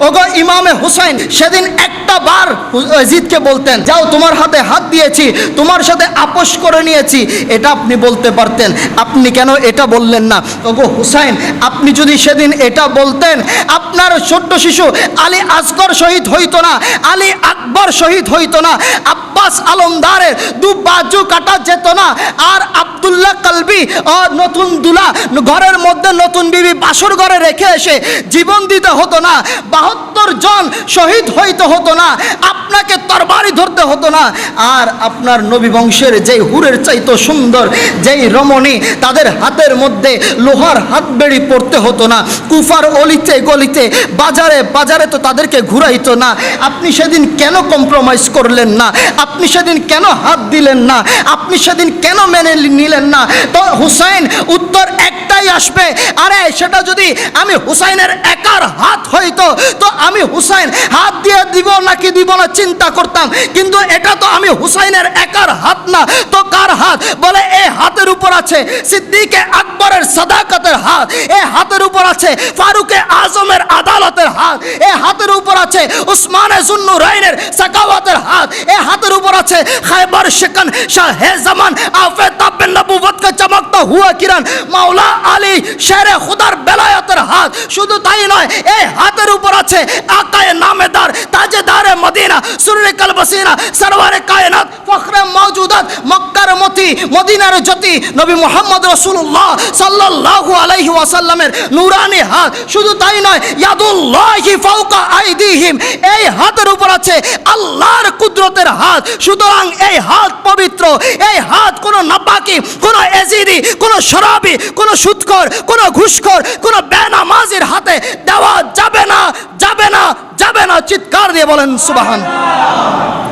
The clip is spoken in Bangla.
ওগো ইমামে হুসাইন সেদিন একটা বার ইয়াজিদকে বলতেন, যাও তোমার হাতে হাত দিয়েছি, তোমার সাথে আপোষ করে নিয়েছি, এটা আপনি বলতে পারতেন। আপনি কেন এটা বললেন না? ওগো হুসাইন, আপনি যদি সেদিন এটা বলতেন, আপনার ছোট্ট শিশু আলী আসগর শহীদ হইতো না, আলী আকবর শহীদ হইতো না, আব্বাস আলমদারের দু বাজু কাটা যেত না, আর আব্দুল্লাহ কালবি নতুন দুলা ঘরের মধ্যে নতুন বিবি বাসর ঘরে রেখে এসে জীবন দিতে হতো না, 72 জন শহীদ হইতে হতো না, আপনাকে তরবারি ধরতে হতো না, আর আপনার নবী বংশের যেই হুরের চাইতো সুন্দর যেই রমণী তাদের হাতের মধ্যে লোহার হাত বেড়ি পড়তে হতো না, কুফার অলিতে গলিতে বাজারে বাজারে তো তাদেরকে ঘুরাইতো না। আপনি সেদিন কেন কম্প্রোমাইজ করলেন না? আপনি সেদিন কেন হাত দিলেন না? আপনি সেদিন কেন মেনে নিলেন না? তো হুসাইন উত্তর একটাই আসবে, আরে সেটা যদি আমি হুসাইনের একার হাত হইতো তো আমি হুসাইন হাত দিয়ে দিব নাকি দিব না চিন্তা করতাম, কিন্তু এটা তো আমি হুসাইনের একার হাত না, তো কার হাত? বলে এই হাতের উপর আছে সিদ্দিকে আকবরের সাদাকাতের হাত, এই হাতের উপর আছে ফারুকে আজমের আদালতের হাত, এই হাতের উপর আছে উসমানে জুন্নুরাইনের সাকাওয়াতের হাত, এই হাতের উপর আছে খায়বার শিকন শাহে জামান আফতাব বিন নবুওয়াত কা চমকতা হুয়া কিরণ মাওলা আলী শেরে খুদার বেলায়েতের হাত। শুধু তাই নয়, এই হাতের উপর আছে আকায়ে নামেদার তাজেদারে মদিনা সুররে কালবসিনা সরওয়ারে কায়নাত ফখরে মওজুদাত মক্কার মতি মদিনার জ্যোতি নবী মুহাম্মদ রাসূলুল্লাহ সাল্লাল্লাহু আলাইহি ওয়াসাল্লামের নূরানি হাত। শুধু তাই নয়, ইয়াদুল্লাহি ফাওকা আইদিহিম, এই হাতের উপর আছে আল্লাহর কুদরতের হাত। সুতরাং এই হাত পবিত্র, এই হাত কোনো নাপাকি, কোনো এজিদি, কোনো শরাবি, কোনো সুদখোর, কোনো ঘুষখোর, কোনো বেনামাজির হাতে দেওয়া যাবে না, যাবে না, যাবে না। চিৎকার দিয়ে বলেন সুবহানাল্লাহ।